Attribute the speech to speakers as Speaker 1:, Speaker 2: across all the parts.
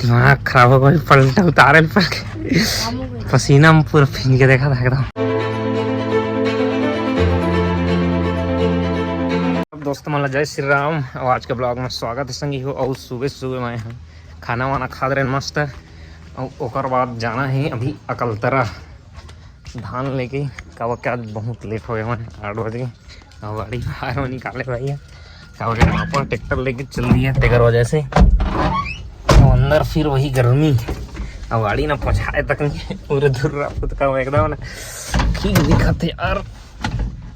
Speaker 1: दिमाग खराब हो गई। पलटा उतारे पर पसीना में पूरा भीग के देखा था एकदम। दोस्तों मतलब जय श्री राम और आज के ब्लॉग में स्वागत है संगी हो। और सुबह सुबह मैं खाना वाना खा रहे मस्त है। और ओकर बाद जाना है अभी अकलतरा धान लेके। का क्या बहुत लेट हो गया मैं 8 बजे और गाड़ी बाहर में निकाले भाई है क्या वहाँ पर ट्रैक्टर लेके चल रही है तेगर वजह से। तो अंदर फिर वही गर्मी और गाड़ी ना पहुँचाए तक नहीं पूरे दूर का एकदम ना ठीक दिखा थे यार।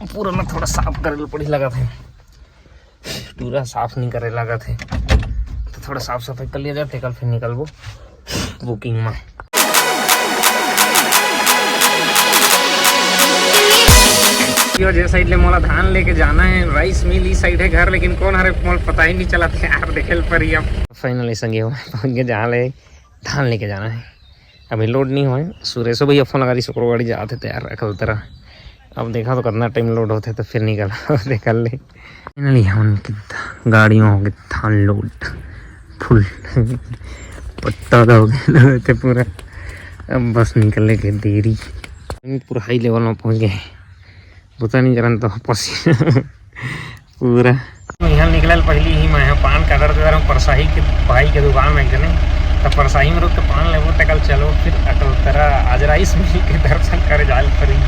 Speaker 1: पूरा ना थोड़ा साफ करे पड़ी लगा थे, पूरा साफ नहीं करे लगा थे तो थोड़ा साफ सफाई कर लिया जाए कल फिर निकल वो बुकिंग में। जिस साइड ले मोला धान लेके जाना है राइस मिल इस साइड है घर, लेकिन कौन हरे मोल पता ही नहीं चला था यार। देखे पर ही अब फाइनली संगे हो पहुँच गए जहाँ ले धान लेके जाना है। अभी लोड नहीं हुआ है। सुरेश भैया फोन लगा रही शुक्र गाड़ी जाते थे यार अकलतरा। अब देखा तो कितना टाइम लोड होते तो फिर निकल ले फाइनली हम गाड़ियों हो गए धान लोड फुल पट्टा हो गए थे पूरा। अब बस निकलने के देरी पूरा हाई लेवल में पहुँच गए। पता नहीं करन तो पसीना पूरा। यहाँ निकल पहली ही मैं पान का दर परसाही के भाई के दुकान में गए तो परसाही में रुक के पान लेबो तो कल चलो फिर अकलतरा आज राइस मिल के दर्शन करे जाल पड़ी।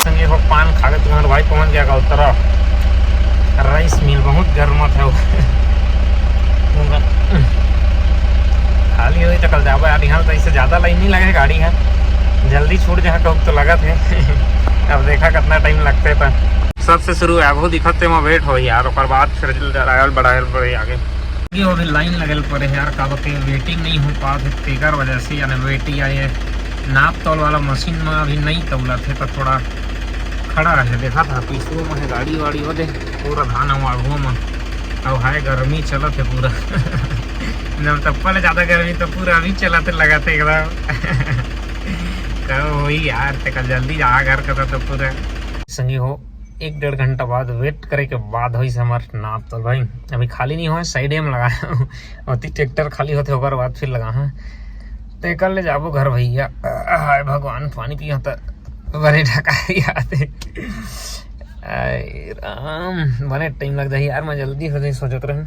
Speaker 1: संगे वो पान खा के तुम्हारे भाई पहुंच गया अकलतरा राइस मिल। बहुत गर्म था खाली हुई तो कल जाबा यार। यहाँ तो इससे ज़्यादा लाइन नहीं लगे गाड़ी है जल्दी छूट जहाँ कब तो लगा थे। अब देखा कितना टाइम लगते था। सबसे शुरू है वो दिखते वहाँ वेट हो यार और बाद फिर बढ़ाए पड़े आगे। अभी लाइन लगल पड़े यार का वेटिंग नहीं हो पाते तेकर वजह से यानी वेटी आए नाप तौल वाला मशीन में अभी नहीं तौला थे तो थोड़ा खड़ा है। देखा था पीछू में है गाड़ी वाड़ी हो दे पूरा धान आगू में और है गर्मी चला थे पूरा न तब पहले ज़्यादा गर्मी तो पूरा अभी चलाते लगाते एकदम कहो वही यार ते कल जल्दी आ घर का तो पूरा संगी हो 1-1.5 घंटा बाद वेट करे के बाद हो हमारे नाप तो भाई अभी खाली नहीं हो साइड में लगाया हूँ और ट्रैक्टर खाली होते होकर बाद फिर लगा हाँ तो कल ले जाबो घर भैया। हाय भगवान पानी पिया तो बने ढका आते राम बने टाइम लग जाए यार। मैं जल्दी हो जाए सोचत रहे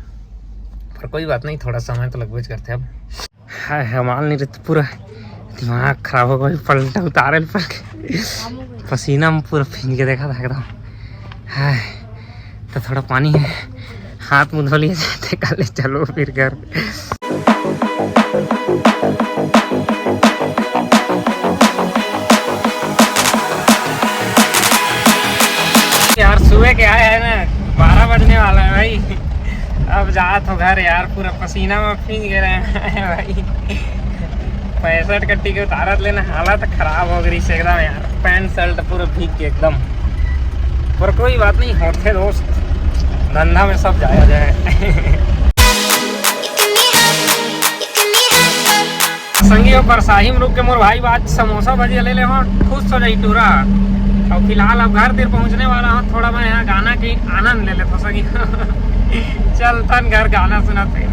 Speaker 1: पर कोई बात नहीं थोड़ा समय तो लगभग करते अब। हाय माल नहीं रहते पूरा दिमाग खराब हो गई। पलटा उतारे पर पसीना में पूरा भीग के देखा था एकदम। हाय तो थोड़ा पानी है हाथ मुँह धो लिए जाते कल चलो फिर घर। यार सुबह के आए है ना 12 बजने वाला है भाई। अब जात हो घर यार पूरा पसीना में भीग गए हैं भाई। 65 कट्टी के उतारत लेना हालत खराब हो गई से एकदम यार। पैंट शर्ट पूरा भीग के एकदम पर कोई बात नहीं होते दोस्त धंधा में सब जाया जाए। संगी हो परसाही में रुक के मोर भाई बात समोसा भजिया ले हो खुश हो जाई टूरा। और फिलहाल अब घर देर पहुंचने वाला हूँ। थोड़ा मैं यहाँ गाना के आनंद ले लेता संगी चल तन घर गाना सुनाते।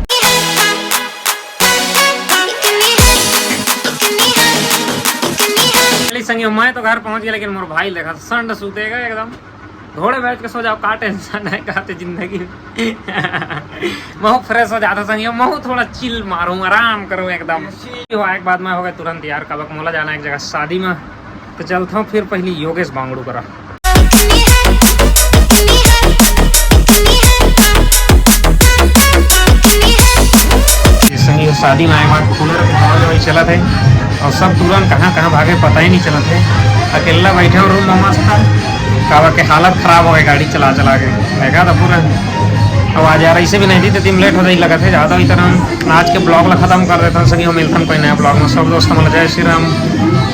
Speaker 1: संगी मैं तो घर पहुंच गया लेकिन मोर भाई देखा संड सूतेगा एकदम घोड़े बैठ के सो जाओ का टेंशन है कहते जिंदगी महू फ्रेश हो जाता संगी महू थोड़ा चिल मारूं आराम करूं एकदम। एक बाद में हो गया तुरंत यार कल मोला जाना एक जगह शादी में तो चलता हूँ फिर पहले योगेश बांगड़ू करा। शादी में आए बाद कूलर वही चला थे और सब तुरंत कहाँ भागे पता ही नहीं चला थे। अकेला बैठे और रूम में मस्त था कावा के हालत खराब हो गई गाड़ी चला के देखा था पूरा। अब आज यार ऐसे भी नहीं थी तो दिन लेट हो जाए लगा थे ज़्यादा इतना। आज के ब्लॉग ला खत्म कर देता हूँ सभी मिलता हूँ कोई नया ब्लॉग में। सब दोस्तों मतलब जय श्री राम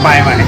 Speaker 1: बाय बाय।